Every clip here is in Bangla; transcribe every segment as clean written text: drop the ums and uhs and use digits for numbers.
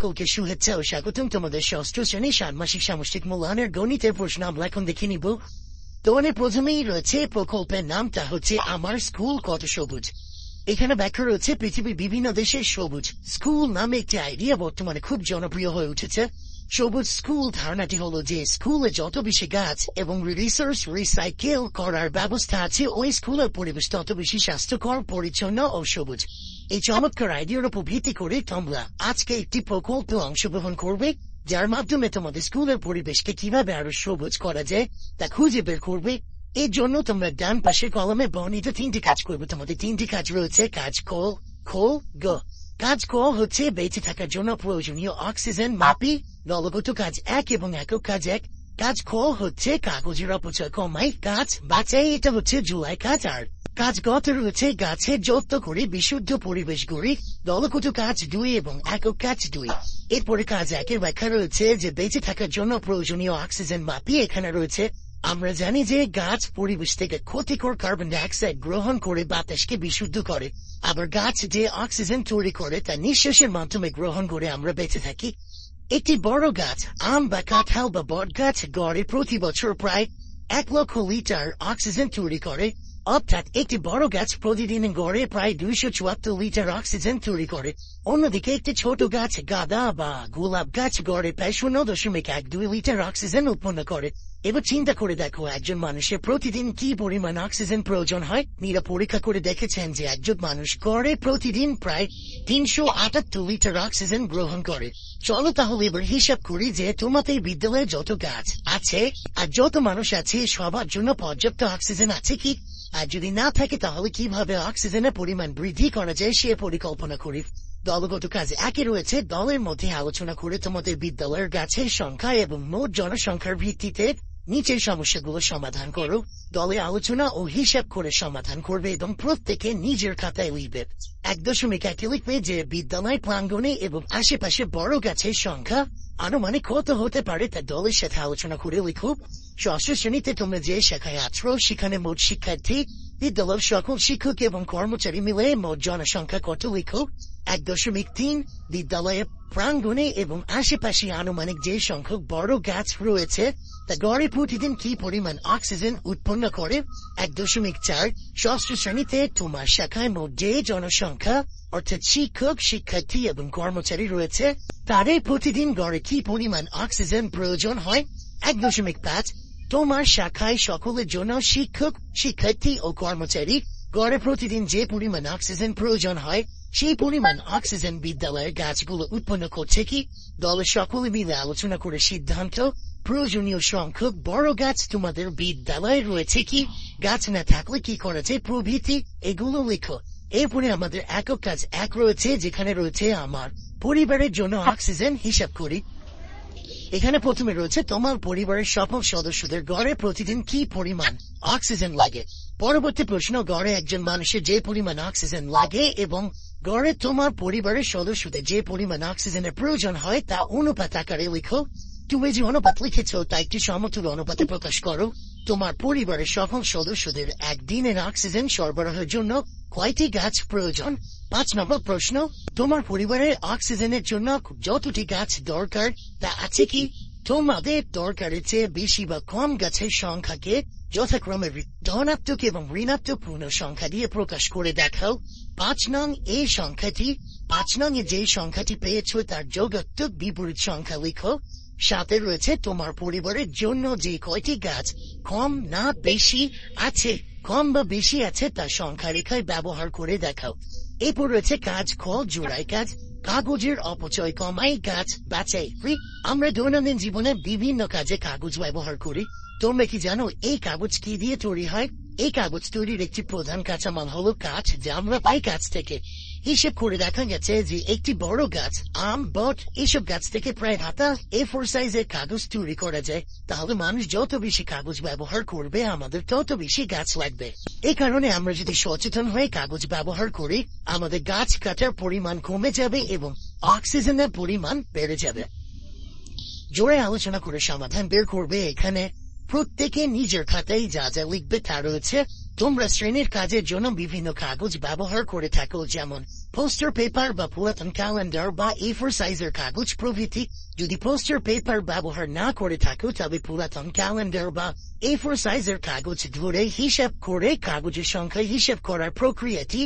সকলকে শুভেচ্ছা ও স্বাগতম তোমাদের ষষ্ঠ শ্রেণী ষান্মাসিক সামষ্টিক মূল্যায়নের গণিতের প্রশ্ন আমরা এখন দেখে নিব। তোমাদের প্রথমেই রয়েছে প্রকল্পের নামটা হচ্ছে আমার স্কুল কত সবুজ। এখানে ব্যাখ্যা রয়েছে পৃথিবীর বিভিন্ন দেশের সবুজ স্কুল নামে একটি আইডিয়া বর্তমানে খুব জনপ্রিয় হয়ে উঠেছে। সবুজ স্কুল ধারণাটি হলো যে স্কুলে যত বেশি গাছ এবং রিসোর্স রিসাইকেল করার ব্যবস্থা আছে ওই স্কুলের পরিবেশ তত বেশি স্বাস্থ্যকর, পরিচ্ছন্ন ও সবুজ। এই চমৎকার আইডিয়ার উপর ভিত্তি করে তোমরা আজকে একটি প্রকল্পে অংশগ্রহণ করবে, যার মাধ্যমে তোমাদের স্কুলের পরিবেশকে কিভাবে আরো সবুজ করা যায় তা খুঁজে বের করবে। এর জন্য তোমরা ডান পাশের কলমে বর্ণিত তিনটি কাজ করবে। তোমাদের তিনটি কাজ রয়েছে। কাজ গ। কাজ ক হচ্ছে বেঁচে থাকার জন্য প্রয়োজনীয় অক্সিজেন মাপি, দলগত কাজ 1 এবং একক কাজ 1। কাজ খ হচ্ছে কাগজের অপচয় কমাই, গাছ বাঁচাই, এটা হচ্ছে জুলাই কাজ। আর কাজ গতে রয়েছে গাছের যত্ন করে বিশুদ্ধ পরিবেশ গড়ি, দলগত কাজ 2 এবং একক কাজ 2। এরপরে কাজ 1 এর ব্যাখ্যা রয়েছে যে বেঁচে থাকার জন্য প্রয়োজনীয় অক্সিজেন মাপি। এখানে রয়েছে আমরা জানি যে গাছ পরিবেশ থেকে ক্ষতিকর কার্বন ডাই অক্সাইড গ্রহণ করে বাতাসকে বিশুদ্ধ করে, আবার গাছ যে অক্সিজেন তৈরি করে তা নিঃশ্বাসের মাধ্যমে গ্রহণ করে আমরা বেঁচে থাকি। একটি বড় গাছ আম বা কাঁঠাল বা বট গাছ গড়ে প্রতি বছর প্রায় 1 লক্ষ লিটার অক্সিজেন তৈরি করে, অর্থাৎ একটি বড় গাছ প্রতিদিন গড়ে প্রায় 274 লিটার অক্সিজেন তৈরি করে। অন্যদিকে একটি ছোট গাছ গাঁদা বা গোলাপ গাছ গড়ে প্রায় 0.12 লিটার অক্সিজেন উৎপন্ন করে। এবার চিন্তা করে দেখো একজন মানুষের প্রতিদিন কি পরিমাণ অক্সিজেন প্রয়োজন হয়। এরা পরীক্ষা করে দেখেছেন যে একজন মানুষ গড়ে প্রতিদিন প্রায় 378 লিটার অক্সিজেন গ্রহণ করে। চলো তাহলে এবার হিসাব করি যে তোমাদের বিদ্যালয়ে যত গাছ আছে আর যত মানুষ আছে সবার জন্য পর্যাপ্ত অক্সিজেন আছে কি, আর যদি না থাকে তাহলে কিভাবে অক্সিজেনের পরিমাণ বৃদ্ধি করা যায় সে পরিকল্পনা করি। দলগত কাজ 1 রয়েছে দলের মধ্যে আলোচনা করে তোমাদের বিদ্যালয়ের গাছের সংখ্যা এবং মোট জনসংখ্যার ভিত্তিতে নিচের সমস্যাগুলো সমাধান করো। দলে আলোচনা ও হিসাব করে সমাধান করবে এবং প্রত্যেকে নিজের খাতায় লিখবে। 1.1 লিখবে যে বিদ্যালয় প্রাঙ্গণে এবং আশেপাশে বড় গাছের সংখ্যা আনুমানিক কত হতে পারে তা দলের সাথে আলোচনা করে লিখো। ষষ্ঠ শ্রেণীতে তোমরা যে শাখায় আছো সেখানে মোট শিক্ষার্থী, বিদ্যালয়ের সকল শিক্ষক এবং কর্মচারী মিলে মোট জনসংখ্যা কত লিখো। 1.3 বিদ্যালয়ের প্রাঙ্গণে এবং আশেপাশে আনুমানিক যে সংখ্যক বড় গাছ রয়েছে তা গড়ে প্রতিদিন কি পরিমাণ অক্সিজেন উৎপন্ন করে। 1.4 ষষ্ঠ শ্রেণীতে তোমার শাখায় মোট যে জনসংখ্যা অর্থাৎ শিক্ষক, শিক্ষার্থী এবং কর্মচারী রয়েছে তাদের প্রতিদিন গড়ে কি পরিমাণ অক্সিজেন প্রয়োজন হয়। 1.5 তোমার শাখায় সকলের জন্য শিক্ষক, শিক্ষার্থী ও কর্মচারী গড়ে প্রতিদিন যে পরিমাণ অক্সিজেন প্রয়োজন হয় সেই পরিমাণ অক্সিজেন বিদ্যালয়ের গাছগুলো উৎপন্ন করছে কি। দলের সকলে মিলে আলোচনা করে সিদ্ধান্ত প্রয়োজনীয় সংখ্যক বড় গাছ তোমাদের বিদ্যালয়ে রয়েছে কি, গাছ না থাকলে কি করা যায় প্রভৃতি এগুলো লেখো। এরপরে আমাদের একক কাজ 1 রয়েছে যেখানে রয়েছে আমার পরিবারের জন্য অক্সিজেন হিসাব করি। এখানে প্রথমে রয়েছে তোমার পরিবারের সকল সদস্যদের গড়ে প্রতিদিন কি পরিমাণ অক্সিজেন লাগে। পরবর্তী প্রশ্ন, গড়ে একজন মানুষের যে পরিমাণ অক্সিজেন লাগে এবং গড়ে তোমার পরিবারের সদস্যদের যে পরিমাণ অক্সিজেনের প্রয়োজন হয় তা অনুপাত আকারে লিখো। তুমি যে অনুপাত লিখেছ তা একটি সমতুল্য অনুপাতে প্রকাশ করো। তোমার পরিবারের সকল সদস্যদের একদিনের অক্সিজেন সরবরাহের জন্য কয়টি গাছ প্রয়োজন। 5 নম্বর প্রশ্ন, তোমার পরিবারের অক্সিজেনের জন্য যতটি গাছ দরকার তা আছে কি। তোমাদের দরকারের চেয়ে বেশি বা কম গাছের সংখ্যাকে যথাক্রমে ধনাত্মক এবং ঋণাত্মক পূর্ণ সংখ্যা দিয়ে প্রকাশ করে দেখাও। 5 নং এই সংখ্যাটি 5 নং এ যে সংখ্যাটি পেয়েছ তার যোগাত্মক বিপরীত সংখ্যা লিখো। 7 রয়েছে তোমার পরিবারের জন্য যে কয়টি গাছ কম না বেশি আছে, কম বা বেশি আছে তা সংখ্যা রেখায় ব্যবহার করে দেখাও। এরপর রয়েছে কাজ খ জোড়াই কাজ, কাগজের অপচয় কমাই, গাছ বাঁচাই। আমরা দৈনন্দিন জীবনে বিভিন্ন কাজে কাগজ ব্যবহার করি। তোমরা কি জানো এই কাগজ কি দিয়ে তৈরি হয়? এই কাগজ তৈরির একটি প্রধান কাঁচামাল হলো কাঠ, যা আমরা পাই গাছ থেকে। হিসেব করে দেখা গেছে যে একটি বড় গাছ আম, বট এসব গাছ থেকে প্রায় হাতা A4 সাইজের কাগজ তৈরি করা যায়। তাহলে মানুষ যত বেশি কাগজ ব্যবহার করবে আমাদের তত বেশি গাছ লাগবে। এই কারণে আমরা যদি সচেতন হয়ে কাগজ ব্যবহার করি আমাদের গাছ কাটার পরিমাণ কমে যাবে এবং অক্সিজেনের পরিমাণ বেড়ে যাবে। জোরে আলোচনা করে সমাধান বের করবে। এখানে প্রত্যেকে নিজের খাতায় যা যা লিখবে তা রয়েছে। তোমরা শ্রেণীর কাজের জন্য বিভিন্ন কাগজ ব্যবহার করে থাকো, যেমন পোস্টার পেপার বা পুরাতন ক্যালেন্ডার বা A4 সাইজের কাগজ প্রভৃতি। যদি পোস্টার পেপার ব্যবহার না করে থাকো তবে পুরাতন ক্যালেন্ডার বা A4 সাইজের কাগজ ধরে হিসাব করে কাগজের সংখ্যা হিসাব করার প্রক্রিয়াটি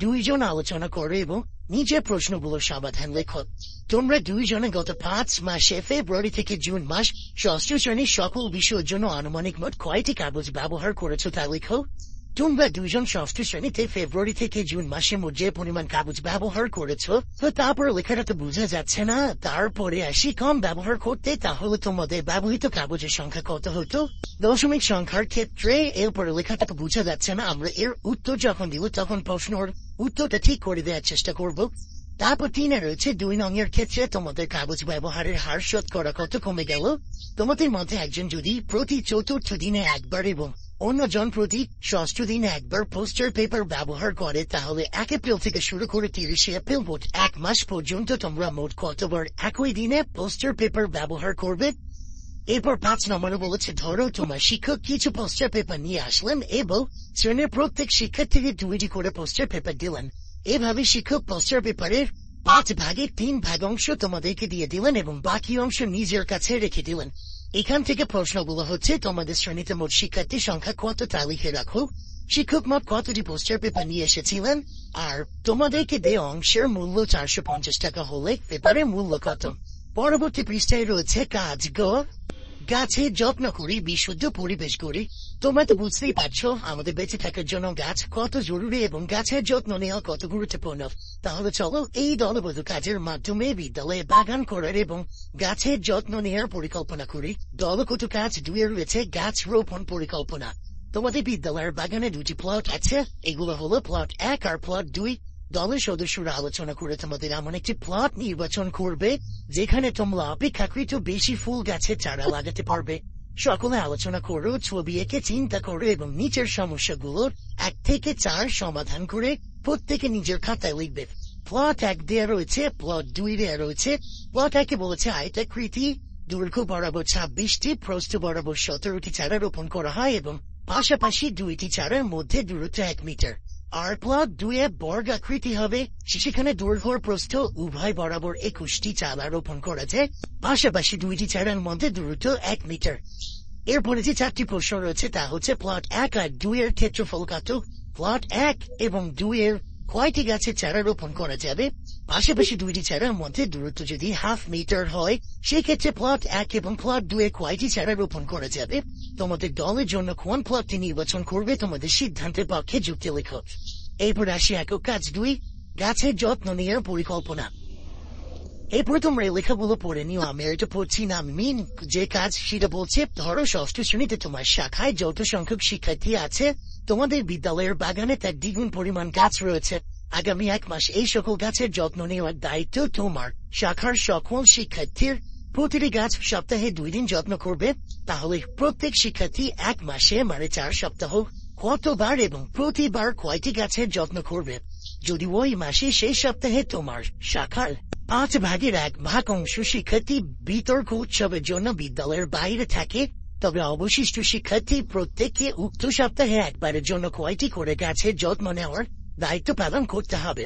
দুইজন আলোচনা করে এবং নিজের প্রশ্নগুলোর সমাধান লেখো। তোমরা দুইজনে গত 5 মাসে ফেব্রুয়ারি থেকে জুন মাস ষষ্ঠ শ্রেণীর সকল বিষয়ের জন্য আনুমানিক মোট কয়টি কাগজ ব্যবহার করেছো তা লেখো। তোমরা দুইজন ষষ্ঠ শ্রেণীতে ফেব্রুয়ারি থেকে জুন মাসের মধ্যে পরিমাণ কাগজ ব্যবহার করেছো, তো তারপর লেখাটা তো বোঝা যাচ্ছে না। তারপরে আসি কম ব্যবহার করতে, তাহলে তোমাদের ব্যবহৃত কাগজের সংখ্যা কত হতো? দশমিক সংখ্যার ক্ষেত্রে এরপরে লেখাটা তো বোঝা যাচ্ছে না। আমরা এর উত্তর যখন দিব তখন প্রশ্নের উত্তরটা ঠিক করে দেওয়ার চেষ্টা করব। তারপর 3 রয়েছে 2 নংয়ের ক্ষেত্রে তোমাদের কাগজ ব্যবহারের হার শতকরা কত কমে গেল? তোমাদের মধ্যে একজন যদি প্রতি চতুর্থ দিনে একবার এবং অন্যজন প্রতি ষষ্ঠ দিনে একবার পোস্টার পেপার ব্যবহার করে, তাহলে 1 এপ্রিল থেকে শুরু করে 30 এপ্রিল মোট 1 মাস পর্যন্ত তোমরা মোট কতবার একই দিনে পোস্টার পেপার ব্যবহার করবে? এরপর 5 নম্বরে বলেছে, ধরো তোমার শিক্ষক কিছু পোস্টার পেপার নিয়ে আসলেন এবং শ্রেণীর প্রত্যেক শিক্ষার্থীকে 2টি করে পোস্টার পেপার দিলেন। এভাবে শিক্ষক পোস্টার পেপারের 5 ভাগের 3 ভাগ অংশ তোমাদেরকে দিয়ে দিলেন এবং বাকি অংশ নিজের কাছে রেখে দিলেন। এখান থেকে প্রশ্নগুলো হচ্ছে, তোমাদের শ্রেণীতে মোট শিক্ষার্থীর সংখ্যা কত তা লিখে রাখো। শিক্ষক মোট কতটি পোস্টার পেপার নিয়ে এসেছিলেন, আর তোমাদেরকে দেওয়া অংশের মূল্য 450 টাকা হলে পেপারের মূল্য কত? পরবর্তী পৃষ্ঠায় রয়েছে কাজ গ, গাছের যত্ন করি, বিশুদ্ধ পরিবেশ গড়ি। তোমরা তো বুঝতেই পারছো আমাদের বেঁচে থাকার জন্য গাছ কত জরুরি এবং গাছের যত্ন নেওয়া কত গুরুত্বপূর্ণ। তাহলে চলো এই দলবদ্ধ কাজের মাধ্যমে বিদ্যালয়ে বাগান করার এবং গাছের যত্ন নেওয়ার পরিকল্পনা করি। দলগত কাজ 2 রয়েছে গাছ রোপণ পরিকল্পনা। তোমাদের বিদ্যালয়ের বাগানে 2টি প্লট আছে, এগুলো হলো প্লট 1 আর প্লট 2। দলের সদস্যরা আলোচনা করে তোমাদের এমন একটি প্লট নির্বাচন করবে যেখানে তোমরা অপেক্ষাকৃত বেশি ফুল গাছের চারা লাগাতে পারবে। সকলে আলোচনা করো, ছবি এঁকে চিন্তা করো এবং নিচের সমস্যাগুলোর 1 থেকে 4 সমাধান করে প্রত্যেকে নিজের খাতায় লিখবে। প্লট 1 দেয়া রয়েছে, প্লট 2 দেয়া রয়েছে। প্লট 1 বলেছে আয়তাকৃতি, দৈর্ঘ্য বরাবর 26টি, প্রস্থ বরাবর 17টি চারা রোপণ করা হয় এবং পাশাপাশি 2টি চারার মধ্যে দূরত্ব 1 মিটার। আর প্লট 2 বর্গাকৃতি হবে, সেখানে দৈর্ঘ্য প্রস্থ উভয় বরাবর 21টি চারা রোপণ করা যায়, পাশাপাশি 2টি চারার মধ্যে দূরত্ব 1 মিটার। এরপরে যে 4টি প্রশ্ন রয়েছে তা হচ্ছে, প্লট 1 আর 2 এর ক্ষেত্রফল কত? প্লট 1 এবং 2 এর কয়টি গাছের চারা রোপণ করা যাবে? পাশাপাশি 2টি চারার মধ্যে দূরত্ব যদি 1/2 মিটার হয়, সেক্ষেত্রে প্লট 1 এবং প্লট 2 এ কয়টি চারা রোপণ করা যাবে? তোমাদের দলের জন্য কোন প্লটটি নির্বাচন করবে তোমাদের সিদ্ধান্তের পক্ষে যুক্তি লেখো। এরপর আসি একক কাজ 2, গাছের যত্ন নেওয়ার পরিকল্পনা। এরপরে তোমরা এই লেখাগুলো পড়ে নিও, আমি এটা পড়ছি না। আমি যে কাজ সেটা বলছে, ধরো ষষ্ঠ শ্রেণীতে তোমার শাখায় যত সংখ্যক শিক্ষার্থী আছে, তোমাদের বিদ্যালয়ের বাগানে তার দ্বিগুণ পরিমাণ গাছ রয়েছে। আগামী 1 মাস এই সকল গাছের যত্ন নেওয়ার দায়িত্ব তোমার। শাখার সকল শিক্ষার্থীর প্রতিটি গাছ সপ্তাহে 2 দিন যত্ন করবে। তাহলে প্রত্যেক শিক্ষার্থী 1 মাসে মানে 4 সপ্তাহ কতবার এবং প্রতিবার কয়টি গাছের যত্ন করবে? যদি ওই মাসে সেই সপ্তাহে তোমার শাখার 5 ভাগের 1 ভাগ অংশ শিক্ষার্থী বিতর্ক উৎসবের জন্য বিদ্যালয়ের বাইরে থাকে, তবে অবশিষ্ট শিক্ষার্থী প্রত্যেককে উক্ত সপ্তাহে একবারের জন্য কয়টি করে গাছের যত্ন নেওয়ার দায়িত্ব পালন করতে হবে।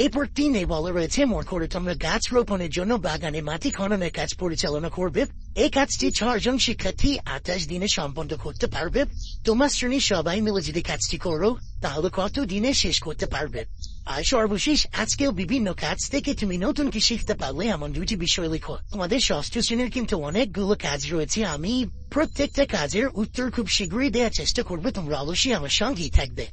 এরপর 3 বলা রয়েছে, মোট করে তোমরা গাছ রোপণের জন্য বাগানে মাটি খননের কাজ পরিচালনা করবে। এই কাজটি 6 জন শিক্ষার্থী 28 দিনে সম্পন্ন করতে পারবে। তোমার শ্রেণীর সবাই মিলে যদি কাজটি করো তাহলে কত দিনে শেষ করতে পারবে? আর সর্বশেষ, আজকেও বিভিন্ন কাজ থেকে তুমি নতুন কি শিখতে পারলে এমন 2টি বিষয় লেখো। তোমাদের ষষ্ঠ শ্রেণীর কিন্তু অনেকগুলো কাজ রয়েছে, আমি প্রত্যেকটা কাজের উত্তর খুব শীঘ্রই দেওয়ার চেষ্টা করবো। তোমরা অবশ্যই আমার সঙ্গেই থাকবে।